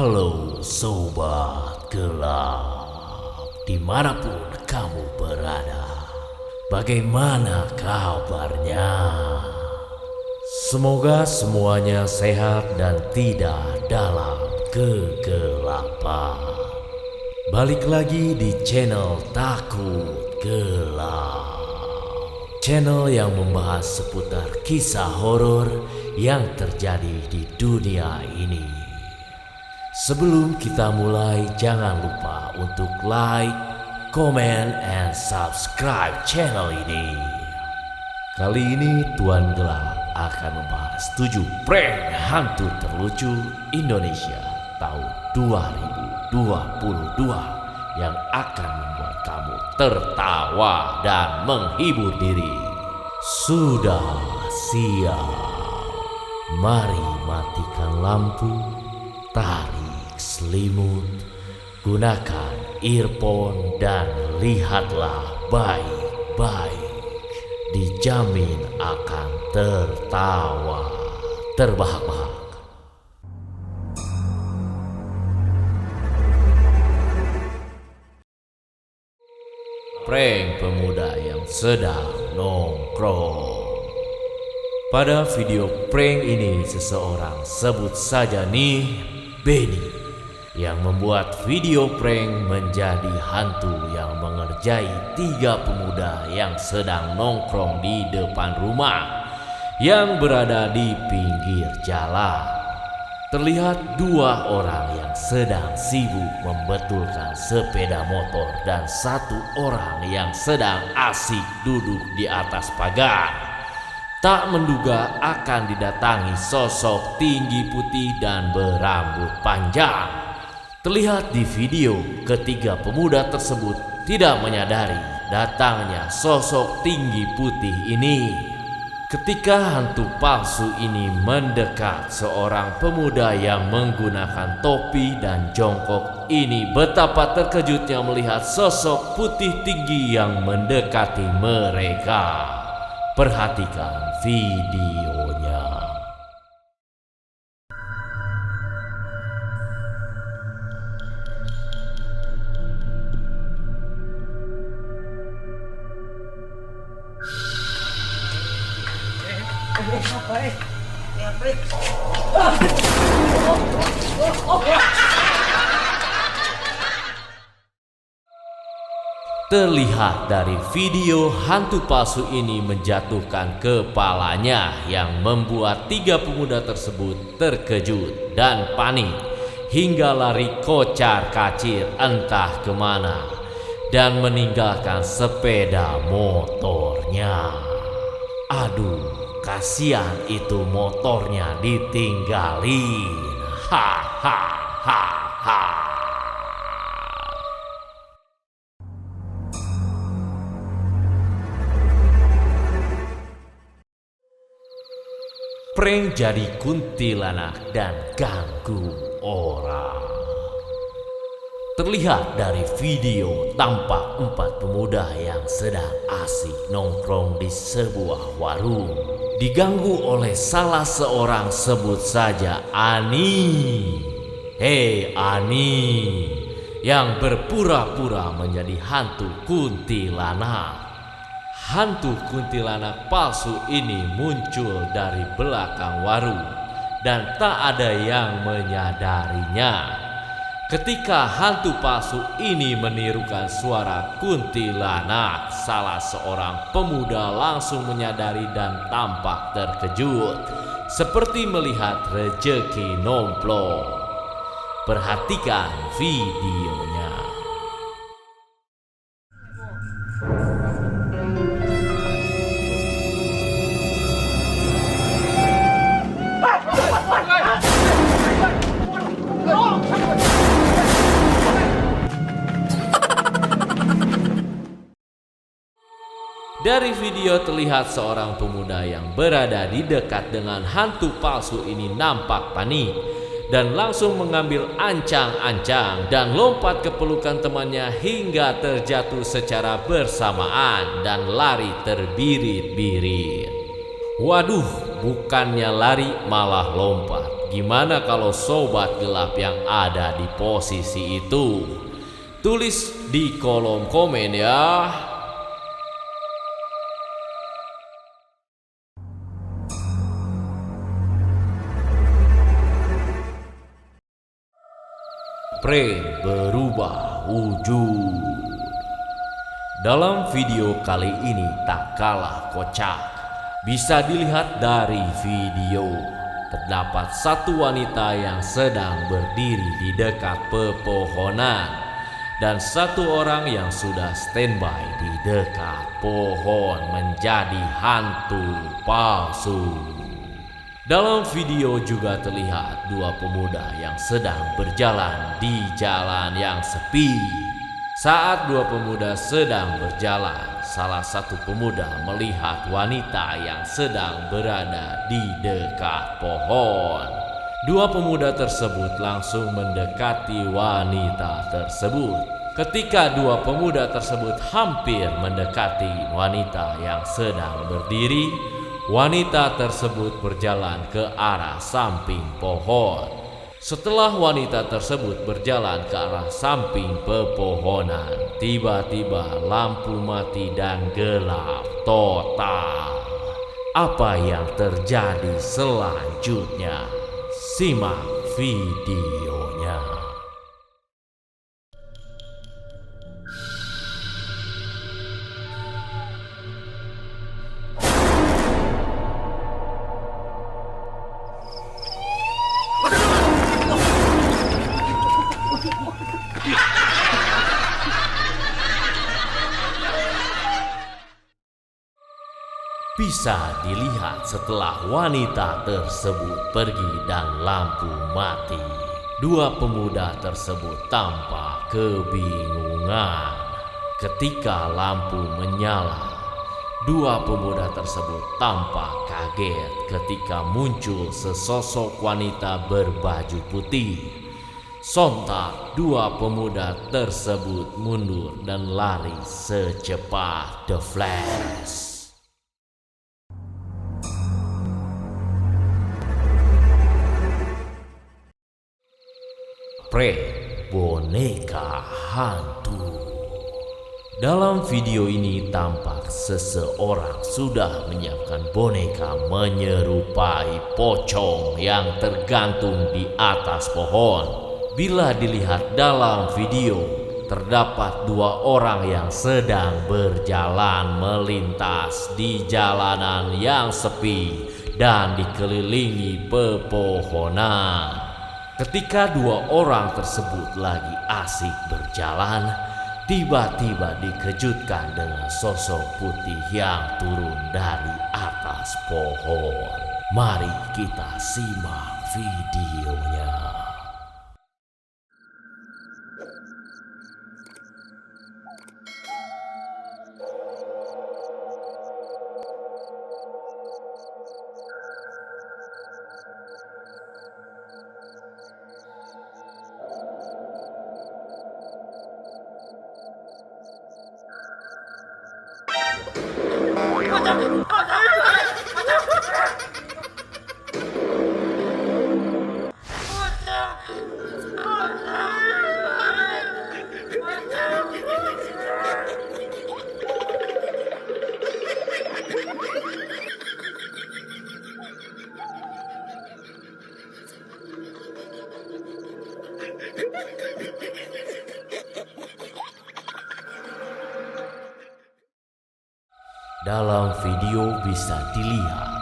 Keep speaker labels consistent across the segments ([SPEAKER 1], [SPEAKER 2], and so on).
[SPEAKER 1] Halo Sobat Gelap, dimanapun kamu berada, bagaimana kabarnya? Semoga semuanya sehat dan tidak dalam kegelapan. Balik lagi di channel Takut Gelap, channel yang membahas seputar kisah horor yang terjadi di dunia ini. Sebelum kita mulai, jangan lupa untuk like, comment, and subscribe channel ini. Kali ini Tuan Gelap akan membahas 7 prank hantu terlucu Indonesia tahun 2022 yang akan membuat kamu tertawa dan menghibur diri. Sudah siap? Mari matikan lampu, tarik selimut, gunakan earphone dan lihatlah baik-baik. Dijamin akan tertawa terbahak-bahak. Prank pemuda yang sedang nongkrong. Pada video prank ini seseorang, sebut saja nih Benny, yang membuat video prank menjadi hantu yang mengerjai 3 pemuda yang sedang nongkrong di depan rumah yang berada di pinggir jalan. Terlihat 2 orang yang sedang sibuk membetulkan sepeda motor dan 1 orang yang sedang asik duduk di atas pagar. Tak menduga akan didatangi sosok tinggi putih dan berambut panjang. Terlihat di video, ketiga pemuda tersebut tidak menyadari datangnya sosok tinggi putih ini. Ketika hantu palsu ini mendekat, seorang pemuda yang menggunakan topi dan jongkok ini betapa terkejutnya melihat sosok putih tinggi yang mendekati mereka. Perhatikan videonya. Terlihat dari video, hantu palsu ini menjatuhkan kepalanya yang membuat 3 pemuda tersebut terkejut dan panik hingga lari kocar-kacir entah kemana dan meninggalkan sepeda motornya. Aduh, kasihan itu motornya ditinggalin. Hahaha. Prank jadi kuntilanak dan ganggu orang. Terlihat dari video, tampak 4 pemuda yang sedang asik nongkrong di sebuah warung diganggu oleh salah seorang, sebut saja Ani. Hei Ani, yang berpura-pura menjadi hantu kuntilanak. Hantu kuntilanak palsu ini muncul dari belakang warung dan tak ada yang menyadarinya. Ketika hantu palsu ini menirukan suara kuntilanak, salah seorang pemuda langsung menyadari dan tampak terkejut, seperti melihat rejeki nomplok. Perhatikan videonya. Dari video terlihat seorang pemuda yang berada di dekat dengan hantu palsu ini nampak panik dan langsung mengambil ancang-ancang dan lompat ke pelukan temannya hingga terjatuh secara bersamaan dan lari terbirit-birit. Waduh, bukannya lari malah lompat. gimana kalau sobat gelap yang ada di posisi itu? Tulis di kolom komen ya. Prank berubah wujud. Dalam video kali ini tak kalah kocak. Bisa dilihat dari video, terdapat satu wanita yang sedang berdiri di dekat pepohonan dan satu orang yang sudah standby di dekat pohon menjadi hantu palsu. Dalam video juga terlihat dua pemuda yang sedang berjalan di jalan yang sepi. Saat dua pemuda sedang berjalan, salah satu pemuda melihat wanita yang sedang berada di dekat pohon. Dua pemuda tersebut langsung mendekati wanita tersebut. Ketika dua pemuda tersebut hampir mendekati wanita yang sedang berdiri, wanita tersebut berjalan ke arah samping pohon. Setelah wanita tersebut berjalan ke arah samping pepohonan, tiba-tiba lampu mati dan gelap total. Apa yang terjadi selanjutnya? Simak videonya. Bisa dilihat setelah wanita tersebut pergi dan lampu mati, dua pemuda tersebut tampak kebingungan. Ketika lampu menyala, dua pemuda tersebut tampak kaget ketika muncul sesosok wanita berbaju putih. Sontak dua pemuda tersebut mundur dan lari secepat The Flash. Prank boneka hantu. Dalam video ini tampak seseorang sudah menyiapkan boneka menyerupai pocong yang tergantung di atas pohon. Bila dilihat dalam video, terdapat dua orang yang sedang berjalan melintas di jalanan yang sepi dan dikelilingi pepohonan. Ketika dua orang tersebut lagi asik berjalan, tiba-tiba dikejutkan dengan sosok putih yang turun dari atas pohon. Mari kita simak videonya. Dalam video bisa dilihat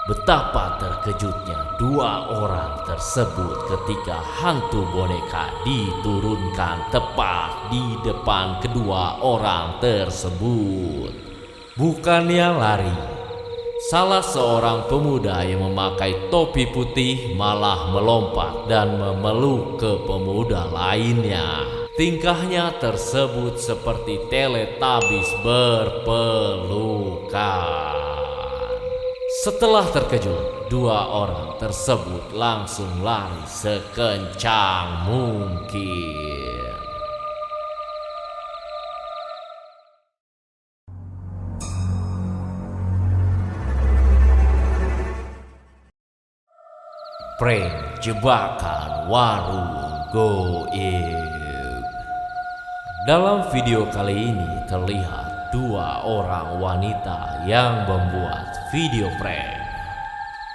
[SPEAKER 1] betapa terkejutnya dua orang tersebut ketika hantu boneka diturunkan tepat di depan kedua orang tersebut. Bukannya lari, salah seorang pemuda yang memakai topi putih malah melompat dan memeluk ke pemuda lainnya. Tingkahnya tersebut seperti Teletubbies berpelukan. Setelah terkejut, dua orang tersebut langsung lari sekencang mungkin. Prank jebakan warung goib. Dalam video kali ini terlihat dua orang wanita yang membuat video prank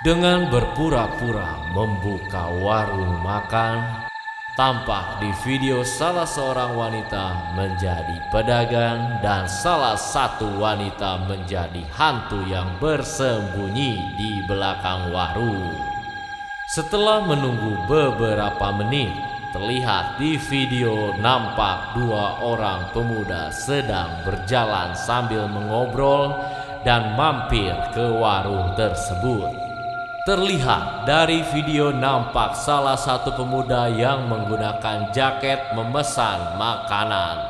[SPEAKER 1] dengan berpura-pura membuka warung makan. Tampak di video salah seorang wanita menjadi pedagang dan salah satu wanita menjadi hantu yang bersembunyi di belakang warung. Setelah menunggu beberapa menit, terlihat di video nampak dua orang pemuda sedang berjalan sambil mengobrol dan mampir ke warung tersebut. Terlihat dari video nampak salah satu pemuda yang menggunakan jaket memesan makanan.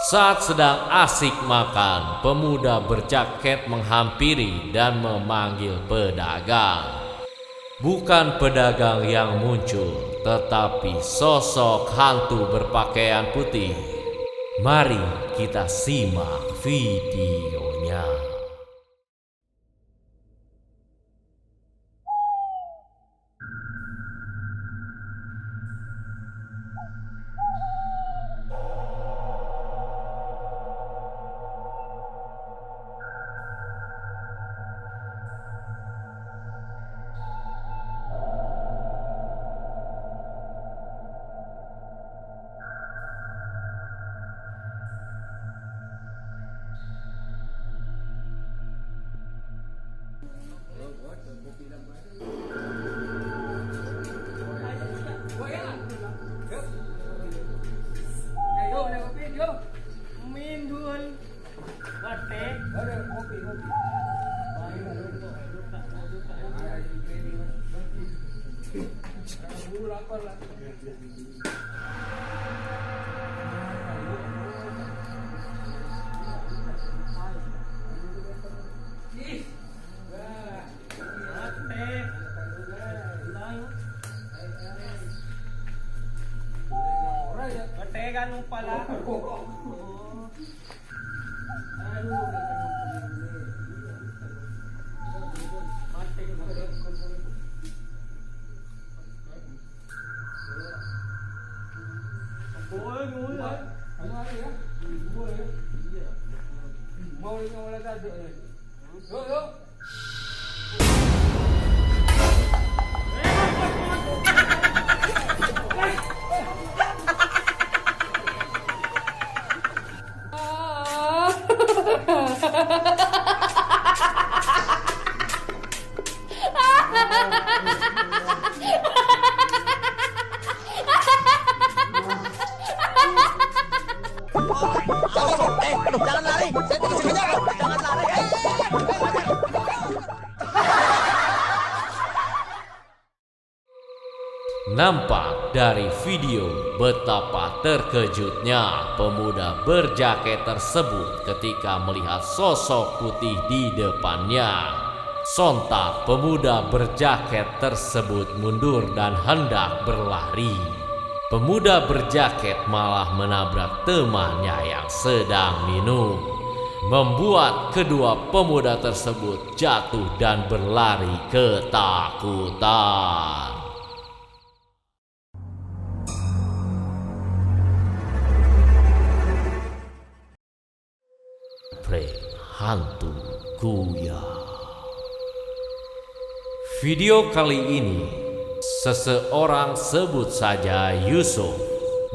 [SPEAKER 1] Saat sedang asik makan, pemuda berjaket menghampiri dan memanggil pedagang. Bukan pedagang yang muncul, tetapi sosok hantu berpakaian putih. Mari kita simak videonya.
[SPEAKER 2] Ganun pala.
[SPEAKER 3] Jangan lari, saya tidak sengaja. Jangan lari.
[SPEAKER 1] Nampak dari video betapa terkejutnya pemuda berjaket tersebut ketika melihat sosok putih di depannya. Sontak pemuda berjaket tersebut mundur dan hendak berlari. Pemuda berjaket malah menabrak temannya yang sedang minum, membuat kedua pemuda tersebut jatuh dan berlari ketakutan. Prank hantu Kuya. Video kali ini seseorang sebut saja Yusuf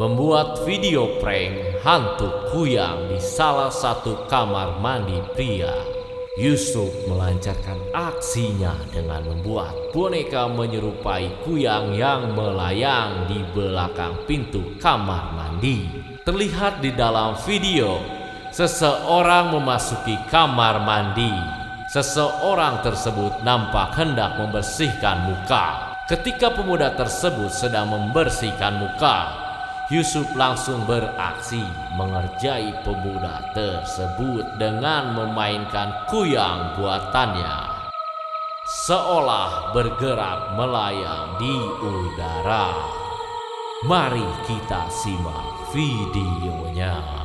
[SPEAKER 1] membuat video prank hantu kuyang di salah satu kamar mandi pria. Yusuf melancarkan aksinya dengan membuat boneka menyerupai kuyang yang melayang di belakang pintu kamar mandi. Terlihat di dalam video, seseorang memasuki kamar mandi. Seseorang tersebut nampak hendak membersihkan muka. Ketika pemuda tersebut sedang membersihkan muka, Yusuf langsung beraksi mengerjai pemuda tersebut dengan memainkan kuyang buatannya, seolah bergerak melayang di udara. Mari kita simak videonya.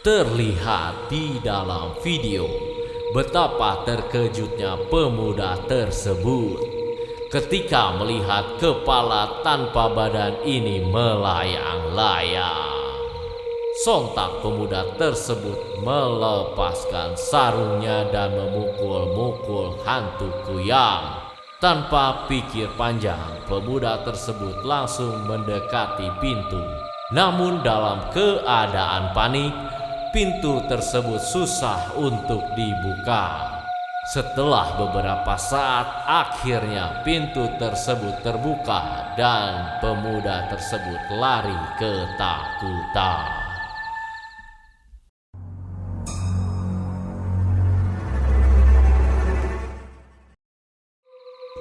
[SPEAKER 1] Terlihat di dalam video betapa terkejutnya pemuda tersebut ketika melihat kepala tanpa badan ini melayang-layang. Sontak pemuda tersebut melepaskan sarungnya dan memukul-mukul hantu kuyang. Tanpa pikir panjang, pemuda tersebut langsung mendekati pintu. Namun dalam keadaan panik, pintu tersebut susah untuk dibuka. Setelah beberapa saat, akhirnya pintu tersebut terbuka dan pemuda tersebut lari ketakutan.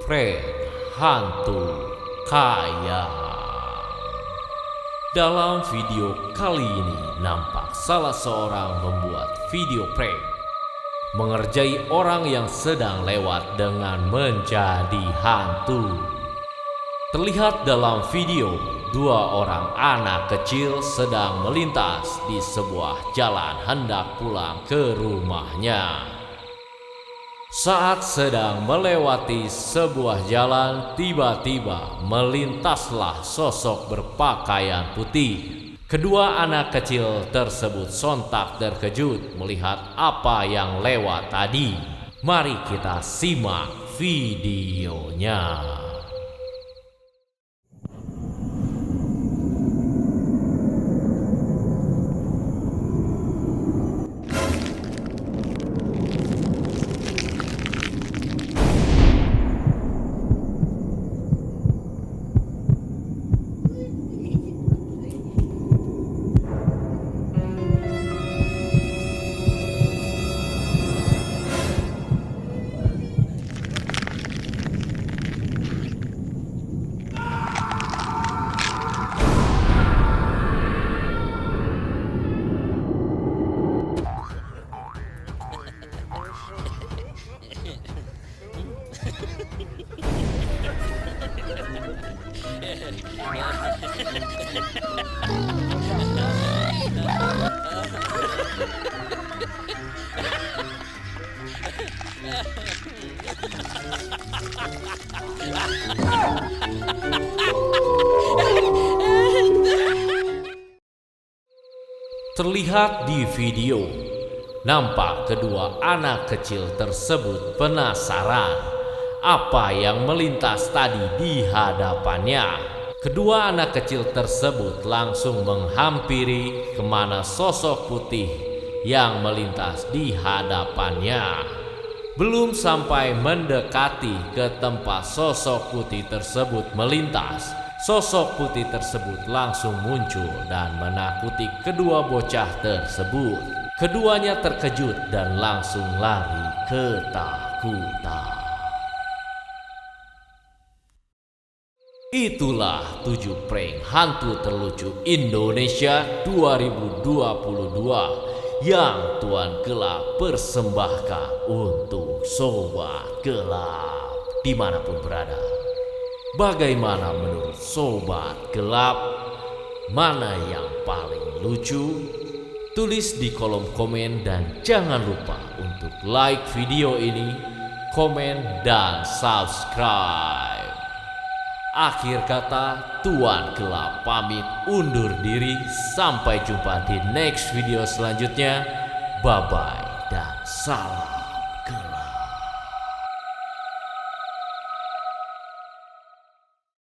[SPEAKER 1] Prank hantu kaya. Dalam video kali ini nampak salah seorang membuat video prank mengerjai orang yang sedang lewat dengan menjadi hantu. Terlihat dalam video dua orang anak kecil sedang melintas di sebuah jalan hendak pulang ke rumahnya. Saat sedang melewati sebuah jalan, tiba-tiba melintaslah sosok berpakaian putih. Kedua anak kecil tersebut sontak terkejut melihat apa yang lewat tadi. Mari kita simak videonya. Terlihat di video, nampak kedua anak kecil tersebut penasaran apa yang melintas tadi di hadapannya. Kedua anak kecil tersebut langsung menghampiri kemana sosok putih yang melintas di hadapannya. Belum sampai mendekati ke tempat sosok putih tersebut melintas, sosok putih tersebut langsung muncul dan menakuti kedua bocah tersebut. Keduanya terkejut dan langsung lari ketakutan. Itulah 7 prank hantu terlucu Indonesia 2022 yang Tuan Gelap persembahkan untuk Sobat Gelap dimanapun berada. Bagaimana menurut Sobat Gelap? Mana yang paling lucu? Tulis di kolom komen dan jangan lupa untuk like video ini, komen, dan subscribe. Akhir kata, Tuan Gelap pamit undur diri. Sampai jumpa di next video selanjutnya. Bye-bye dan salam.